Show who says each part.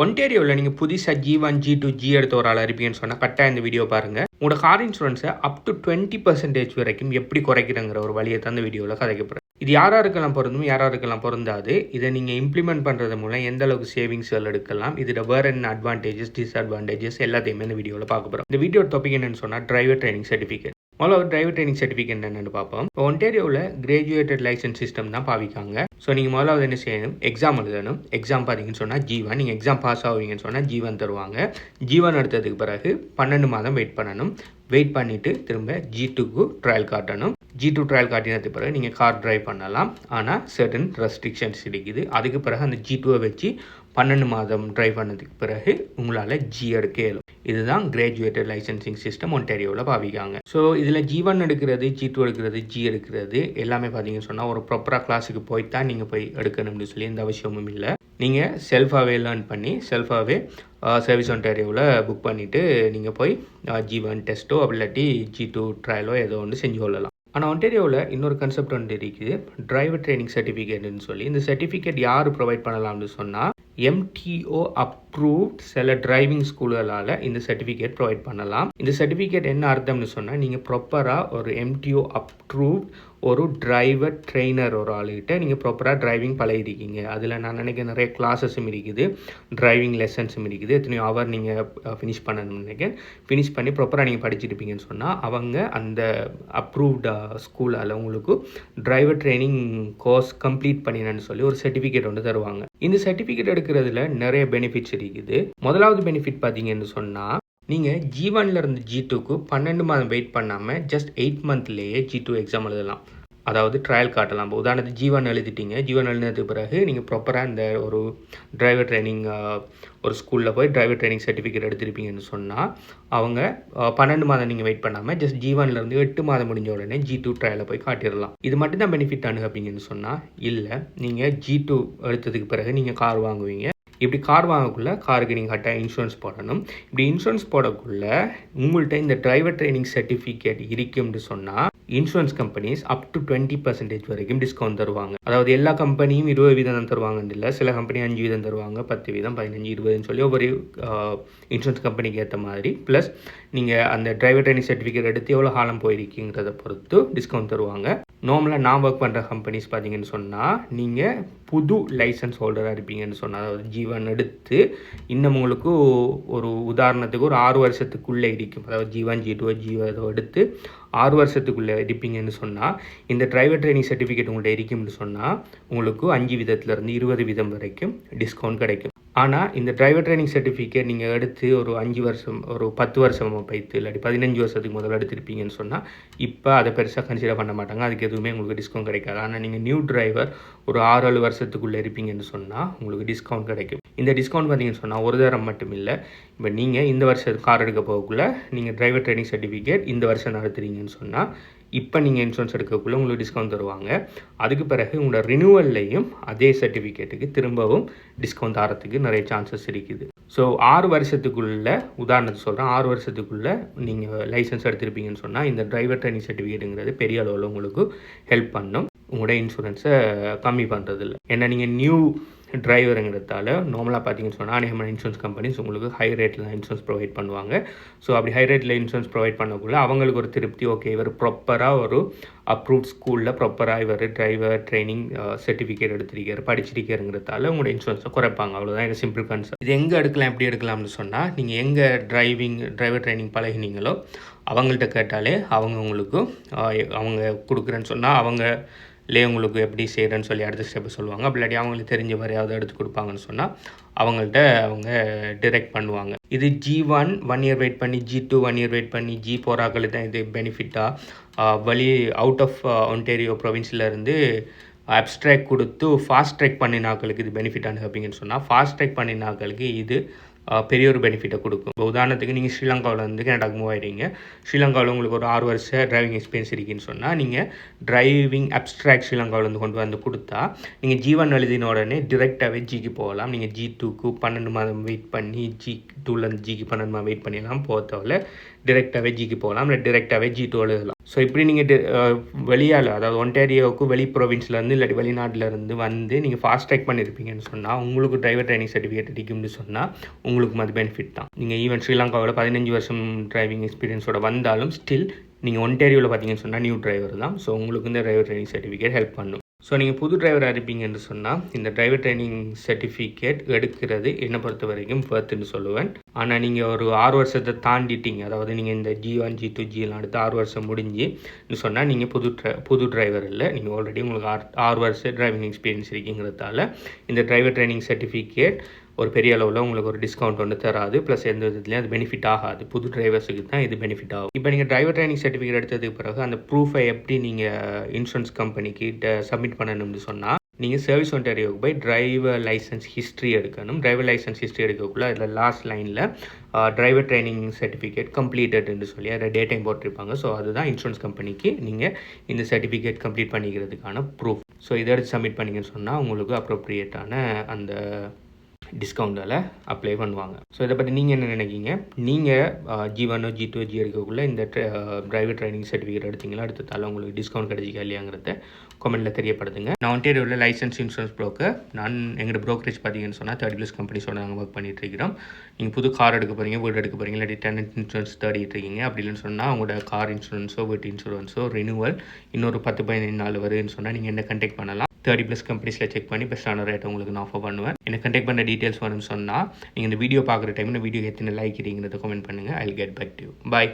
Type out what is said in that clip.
Speaker 1: ஒன்டேரியோவில் நீங்கள் புதுசாக G1 G2 G எடுத்த ஒரு ஆள் இருப்பீங்கன்னு சொன்னால் கரெக்டாக இந்த வீடியோ பாருங்கள். உங்களோட கார் இன்சூரன்ஸை அப் டு 20% வரைக்கும் எப்படி குறைக்கிறங்கிற ஒரு வழியை தான் இந்த வீடியோவில் கதைக்கப்படுறேன். இது யாராருக்கெல்லாம் பொருந்தும் யாராருக்கெல்லாம் பொருந்தாது, இதை நீங்கள் இம்ப்ளிமெண்ட் பண்ணுறது மூலம் எந்த அளவுக்கு சேவிங்ஸ்கள் எடுக்கலாம், இதில் வேறு என்ன அட்வான்டேஜஸ் டிஸ்அட்வான்டேஜஸ் எல்லாத்தையுமே இந்த வீடியோவில் பார்க்க போகிறோம். இந்த வீடியோ டாபிக் என்னென்னு சொன்னால் டிரைவர் ட்ரைனிங் சர்டிஃபிகேட். முதல்ல ஒரு டிரைவர் ட்ரைனிங் சர்டிஃபிகேட் என்னென்னு பார்ப்போம். ஒன்டேரியோவில் கிராஜுவேட்டட் லைசன்ஸ் சிஸ்டம் தான் பாவிக்காங்க. ஸோ நீங்கள் முதல்ல என்ன செய்யணும், எக்ஸாம் எழுதணும். எக்ஸாம் பார்த்தீங்கன்னு சொன்னால் G1, நீங்கள் எக்ஸாம் பாஸ் ஆகுவீங்கன்னு சொன்னால் G1 தருவாங்க. G1 எடுத்ததுக்கு பிறகு 12 மாதம் வெயிட் பண்ணணும். வெயிட் பண்ணிவிட்டு திரும்ப G2க்கு ட்ரையல் காட்டணும். G2 ட்ரையல் காட்டினதுக்கு பிறகு நீங்கள் கார் ட்ரைவ் பண்ணலாம். ஆனால் சர்டன் ரெஸ்ட்ரிக்ஷன்ஸ் இருக்குது. அதுக்கு பிறகு அந்த G2வை வச்சு 12 மாதம் ட்ரைவ் பண்ணதுக்கு பிறகு உங்களால் G எடுக்க இயலும். இதுதான் கிராஜுவேட்டட் லைசன்சிங் சிஸ்டம் ஒன்டேரியோவில் பாவிக்காங்க. ஸோ இதில் G1 எடுக்கிறது, G2 எடுக்கிறது, G எடுக்கிறது எல்லாமே பார்த்தீங்கன்னு சொன்னால் ஒரு ப்ராப்பராக கிளாஸுக்கு போய் தான் நீங்கள் போய் எடுக்கணும்னு சொல்லி எந்த அவசியமும் இல்லை. நீங்கள் செல்ஃபாகவே லேர்ன் பண்ணி செல்ஃபாகவே சர்வீஸ் ஒன்டேரியோவில் புக் பண்ணிவிட்டு நீங்கள் போய் G1 டெஸ்ட்டோ அப்படி இல்லாட்டி G2 ட்ரையலோ ஏதோ ஒன்று செஞ்சு கொள்ளலாம். ஆனால் ஒன்டேரியோவில் இன்னொரு கான்செப்ட் ஒன்று இருக்குது, டிரைவர் ட்ரைனிங் சர்டிஃபிகேட்னு சொல்லி. இந்த சர்டிஃபிகேட் யார் ப்ரொவைட் பண்ணலாம்னு சொன்னால் MTO அப்ரூவ்ட் சில டிரைவிங் ஸ்கூல்களால் இந்த சர்டிஃபிகேட் ப்ரொவைட் பண்ணலாம். இந்த சர்டிஃபிகேட் என்ன அர்த்தம்னு சொன்னால், நீங்கள் ப்ராப்பராக ஒரு MTO அப்ரூவ்ட் ஒரு டிரைவர் ட்ரெயினர் ஒரு ஆளுகிட்ட நீங்கள் ப்ராப்பராக டிரைவிங் பழகிருக்கீங்க. அதில் நான் நினைக்கிறேன் நிறைய கிளாஸஸும் இருக்குது, டிரைவிங் லெசன்ஸும் இருக்குது. எத்தனையோ அவர் நீங்கள் ஃபினிஷ் பண்ணணும்னு நினைக்கிறேன். ஃபினிஷ் பண்ணி ப்ராப்பராக நீங்கள் படிச்சிருப்பீங்கன்னு சொன்னால் அவங்க அந்த அப்ரூவ்ட் ஸ்கூலால் உங்களுக்கு டிரைவர் ட்ரைனிங் கோர்ஸ் கம்ப்ளீட் பண்ணினேன்னு சொல்லி ஒரு சர்டிஃபிகேட் ஒன்று தருவாங்க. இந்த சர்டிஃபிகேட் எடுக்கிறதுல நிறைய பெனிஃபிட்ஸ் இருக்குது. முதலாவது பெனிஃபிட் பார்த்தீங்கன்னு சொன்னால், நீங்கள் G1லேருந்து G2க்கு 12 மாதம் வெயிட் பண்ணாமல் ஜஸ்ட் 8 மந்த்லேயே G2 எக்ஸாம் எழுதலாம். அதாவது ட்ரையல் காட்டலாம். இப்போ உதாரணத்துக்கு G1 எழுதிட்டீங்க. G1 எழுதினதுக்கு பிறகு நீங்கள் ப்ராப்பராக இந்த ஒரு டிரைவர் ட்ரைனிங் ஒரு ஸ்கூலில் போய் டிரைவர் ட்ரைனிங் சர்டிஃபிகேட் எடுத்திருப்பீங்கன்னு சொன்னால் அவங்க 12 மாதம் நீங்கள் வெயிட் பண்ணாமல் ஜஸ்ட் G1லேருந்து 8 மாதம் முடிஞ்ச உடனே G2 ட்ரையலை போய் காட்டிடலாம். இது மட்டும் தான் பெனிஃபிட் அனுப்பிங்கன்னு சொன்னால் இல்லை. நீங்கள் G2 எடுத்ததுக்கு பிறகு நீங்கள் கார் வாங்குவீங்க. இப்படி கார் வாங்கக்குள்ளே காருக்கு நீங்கள் கரெக்டாக இன்சூரன்ஸ் போடணும். இப்படி இன்சூரன்ஸ் போடக்குள்ள உங்கள்கிட்ட இந்த டிரைவர் ட்ரைனிங் சர்டிஃபிகேட் இருக்கும்னு சொன்னால் இன்சூரன்ஸ் கம்பெனிஸ் அப் டு 20% வரைக்கும் டிஸ்கவுண்ட் தருவாங்க. அதாவது எல்லா கம்பெனியும் 20% தான் தருவாங்கன்னு இல்லை. சில கம்பெனி 5% தருவாங்க, 10%, 15%, 20% சொல்லி ஒவ்வொரு இன்சூரன்ஸ் கம்பெனிக்கு ஏற்ற மாதிரி. ப்ளஸ் நீங்கள் அந்த டிரைவர் ட்ரைனிங் சர்டிஃபிகேட் எடுத்து எவ்வளோ காலம் போயிருக்கீங்கிறத பொறுத்து டிஸ்கவுண்ட் தருவாங்க. நார்மலாக நான் ஒர்க் பண்ணுற கம்பெனிஸ் பார்த்தீங்கன்னு சொன்னால் நீங்கள் புது லைசன்ஸ் ஹோல்டராக இருப்பீங்கன்னு சொன்னால், அதாவது G1 எடுத்து இன்னும் உங்களுக்கு ஒரு உதாரணத்துக்கு ஒரு 6 வருஷத்துக்குள்ளே இருக்கும். அதாவது G1 G2 G1 எடுத்து 6 வருஷத்துக்குள்ளே இருப்பீங்கன்னு சொன்னால் இந்த டிரைவர் ட்ரைனிங் சர்டிஃபிகேட் உங்கள்கிட்ட இருக்கும்னு சொன்னால் உங்களுக்கு 5% 20% வரைக்கும் டிஸ்கவுண்ட் கிடைக்கும். ஆனால் இந்த டிரைவர் ட்ரைனிங் சர்டிஃபிகேட் நீங்கள் எடுத்து ஒரு 5 வருஷம் ஒரு 10 வருஷமாக போய்த்து இல்லாட்டி 15 வருஷத்துக்கு முதல்ல எடுத்திருப்பீங்கன்னு சொன்னால் இப்போ அதை பெருசாக கன்சிடர் பண்ண மாட்டாங்க. அதுக்கு எதுவுமே உங்களுக்கு டிஸ்கவுண்ட் கிடைக்காது. ஆனால் நீங்கள் நியூ டிரைவர் ஒரு 6-7 வருஷத்துக்குள்ளே இருப்பீங்கன்னு சொன்னால் உங்களுக்கு டிஸ்கவுண்ட் கிடைக்கும். இந்த டிஸ்கவுண்ட் பார்த்தீங்கன்னு சொன்னால் ஒரு தரம் மட்டும் இல்லை. இப்போ நீங்கள் இந்த வருஷம் கார் எடுக்க போகக்குள்ளே நீங்கள் டிரைவர் ட்ரைனிங் சர்டிஃபிகேட் இந்த வருஷம் நடத்துறீங்கன்னு சொன்னால் இப்போ நீங்கள் இன்சூரன்ஸ் எடுக்கக்குள்ளே உங்களுக்கு டிஸ்கவுண்ட் தருவாங்க. அதுக்கு பிறகு உங்களோட ரினியூவல்லையும் அதே சர்டிஃபிகேட்டுக்கு திரும்பவும் டிஸ்கவுண்ட் தரத்துக்கு நிறைய சான்சஸ் இருக்குது. ஸோ 6 வருஷத்துக்குள்ளே உதாரணத்துக்கு சொல்கிறேன், 6 வருஷத்துக்குள்ளே நீங்கள் லைசன்ஸ் எடுத்திருப்பீங்கன்னு சொன்னால் இந்த டிரைவர் ட்ரைனிங் சர்டிஃபிகேட்டுங்கிறது பெரிய அளவில் உங்களுக்கு ஹெல்ப் பண்ணும் உங்களோட இன்சூரன்ஸை கம்மி பண்ணுறதில்ல. ஏன்னா நீங்கள் நியூ டிரைவருங்கிறதால நார்மலாக பார்த்தீங்கன்னு சொன்னால் அநேகமான இன்சூரன்ஸ் கம்பெனிஸ் உங்களுக்கு ஹை ரேட்டில் தான் இன்சூரன்ஸ் ப்ரொவைட் பண்ணுவாங்க. ஸோ அப்படி ஹை ரேட்டில் இன்சூரன்ஸ் ப்ரொவைட் பண்ணக்குள்ள அவங்களுக்கு ஒரு திருப்தி, ஓகே இவர் ப்ராப்பராக ஒரு அப்ரூவ்ட் ஸ்கூலில் ப்ராப்பராக இவர் டிரைவர் ட்ரைனிங் சர்டிஃபிகேட் எடுத்திருக்காரு படிச்சிருக்காருங்கிறதால உங்களோட இன்சூரன்ஸை குறைப்பாங்க. அவ்வளோதான் இது சிம்பிள் கான்செப்ட். இது எங்கே எடுக்கலாம் எப்படி எடுக்கலாம்னு சொன்னால் நீங்கள் எங்கே டிரைவர் ட்ரைனிங் பழகினீங்களோ அவங்கள்ட்ட கேட்டாலே அவங்க உங்களுக்கு அவங்க கொடுக்குறேன்னு சொன்னால் அவங்களே உங்களுக்கு எப்படி செய்கிறேன்னு சொல்லி அடுத்த ஸ்டெப்பை சொல்லுவாங்க. அப்படி இல்லாட்டி அவங்களுக்கு தெரிஞ்ச வரையாவது எடுத்து கொடுப்பாங்கன்னு சொன்னால் அவங்கள்ட்ட அவங்க டிரெக்ட் பண்ணுவாங்க. இது G1 1 இயர் வெயிட் பண்ணி G2 1 இயர் வெயிட் பண்ணி G போகிறாக்களுக்கு தான் இது பெனிஃபிட்டாக வழி அவுட் ஆஃப் ஒன்டேரியோ ப்ரொவின்ஸ்லேருந்து அப்ஸ்ட்ராக்ட் கொடுத்து ஃபாஸ்ட் ட்ராக் பண்ணினாக்களுக்கு இது பெனிஃபிட் அனுப்பிங்கன்னு சொன்னால் ஃபாஸ்ட் ட்ராக் பண்ணினாக்களுக்கு இது பெரிய ஒரு பெனிஃபிட்டை கொடுக்கும். இப்போ உதாரணத்துக்கு நீங்கள் ஸ்ரீலங்காவிலேருந்து கனடாக்கு மூவ் ஆகிடுங்க. ஸ்ரீலங்காவில் உங்களுக்கு ஒரு 6 வருஷம் டிரைவிங் எக்ஸ்பீரியன்ஸ் இருக்குன்னு சொன்னால் நீங்கள் டிரைவிங் அப்ஸ்ட்ராக்ட் ஸ்ரீலங்காவிலேருந்து கொண்டு வந்து கொடுத்தா நீங்கள் G1 எழுதின உடனே டிரெக்டாகவே Gக்கு போகலாம். நீங்கள் G2க்கு 12 மாதம் வெயிட் பண்ணி G2லேருந்து Gக்கு 12 மாதம் வெயிட் பண்ணிடலாம். போகிறதால டிரெக்டாகவே Gக்கு போகலாம், இல்லை டிரெக்டாகவே G2 எழுதலாம். ஸோ இப்படி நீங்கள் வெளியால் அதாவது ஒன்டாரியோவுக்கு வெளி ப்ரொவின்ஸ்லேருந்து இல்லாட்டி வெளிநாட்டிலேருந்து வந்து நீங்கள் ஃபாஸ்ட் ட்ராக் பண்ணியிருப்பீங்கன்னு சொன்னால் உங்களுக்கு டிரைவர் ட்ரைனிங் சர்டிஃபிகேட் அடிக்கும்னு சொன்னால் உங்களுக்கு அது பெனிஃபிட் தான். நீங்கள் ஈவன் ஸ்ரீலங்காவில் 15 வருஷம் டிரைவிங் எக்ஸ்பீரியன்ஸோட வந்தாலும் ஸ்டில் நீங்கள் ஒன்டாரியோவில் பார்த்தீங்கன்னு சொன்னால் நியூ டிரைவர் தான். ஸோ உங்களுக்கு இந்த டிரைவர் ட்ரைனிங் சர்டிஃபிகேட் ஹெல்ப் பண்ணும். ஸோ நீங்கள் புது டிரைவராக இருப்பீங்கன்னு சொன்னால் இந்த டிரைவர் ட்ரைனிங் சர்டிஃபிகேட் எடுக்கிறது என்னை பொறுத்த வரைக்கும் வர்த்துன்னு சொல்லுவேன். ஆனால் நீங்கள் ஒரு 6 வருஷத்தை தாண்டிட்டீங்க, அதாவது நீங்கள் இந்த G1 G2 G எல்லாம் அடுத்து 6 வருஷம் முடிஞ்சுன்னு சொன்னால் நீங்கள் புது டிரைவர் இல்லை, நீங்கள் ஆல்ரெடி உங்களுக்கு 6 வருஷம் டிரைவிங் எக்ஸ்பீரியன்ஸ் இருக்குங்கிறதால இந்த டிரைவர் ட்ரைனிங் சர்டிஃபிகேட் ஒரு பெரிய அளவில் உங்களுக்கு ஒரு டிஸ்கவுண்ட் ஒன்று தராது. ப்ளஸ் எந்த விதத்துலையும் அது பெனிஃபிட் ஆகாது. புது டிரைவர்ஸுக்கு தான் இது பெனிஃபிட் ஆகும். இப்போ நீங்கள் டிரைவர் ட்ரைனிங் சர்டிஃபிகேட் எடுத்ததுக்கு பிறகு அந்த ப்ரூஃபை எப்படி நீங்கள் இன்சூரன்ஸ் கம்பெனிக்கு சப்மிட் பண்ணணும்னு சொன்னால் நீங்கள் சர்வீஸ் ஒன்டாரியோவுக்கு போய் டிரைவர் லைசன்ஸ் ஹிஸ்ட்ரி எடுக்கணும். டிரைவர் லைசன்ஸ் ஹிஸ்ட்ரி எடுக்கக்குள்ள அதில் லாஸ்ட் லைனில் டிரைவர் ட்ரைனிங் சர்டிஃபிகேட் கம்ப்ளீட்டட்னு சொல்லி அதை டேட்டையும் போட்டிருப்பாங்க. ஸோ அதுதான் இன்சூரன்ஸ் கம்பெனிக்கு நீங்கள் இந்த சர்டிஃபிகேட் கம்ப்ளீட் பண்ணிக்கிறதுக்கான ப்ரூஃப். ஸோ இதை எடுத்து சப்மிட் பண்ணிங்கன்னு சொன்னால் உங்களுக்கு அப்ரோப்ரியேட்டான அந்த டிஸ்கவுண்டில் அப்ளை பண்ணுவாங்க. ஸோ இதை பற்றி நீங்கள் என்ன நினைக்கிங்க? நீங்கள் G1 G2 G எடுக்கக்குள்ளே இந்த டிரைவர் ட்ரைனிங் சர்டிஃபிகேட் எடுத்தீங்களா, அடுத்ததால உங்களுக்கு டிஸ்கவுண்ட் கிடைச்சிக்கா இல்லையாங்கிறத கமெண்ட்டில் தெரியப்படுத்துங்க. நான் ஒன்டாரியோவில் லைசன்ஸ் இன்சூரன்ஸ் ப்ரோக்கர். நான் எங்களோட ப்ரோக்கரேஜ் பார்த்தீங்கன்னு சொன்னால் 30+ கம்பெனிஸோட நாங்கள் ஒர்க் பண்ணிட்டு இருக்கிறோம். நீங்கள் புது கார் எடுக்க போகிறீங்க, வீடு எடுக்க போகிறீங்க, இல்லாட்டி டெனன்ட் இன்சூரன்ஸ் தேடிட்டு இருக்கீங்க. அப்படி இல்லைன்னு சொன்னால் உங்களோட கார் இன்சூரன்ஸோ வீட்டு இன்சூரன்ஸோ ரினியூவல் இன்னொரு 10-15 நாள் வருதுன்னு சொன்னால் நீங்கள் என்ன கண்டெக்ட் பண்ணலாம். 30+ கம்பெனிஸில் செக் பண்ணி பெஸ்ட்டான ரேட்டை உங்களுக்கு நான் ஆஃபர் பண்ணுவேன். எனக்கு கண்டெக்ட் பண்ண டீட்டெயில்ஸ் வேணும்னு சொன்னால் நீங்கள் இந்த வீடியோ பார்க்குற டைமில் வீடியோ எத்தனை லைக் இருக்கீங்கிறத கமெண்ட் பண்ணுங்கள். I will get back to you. By.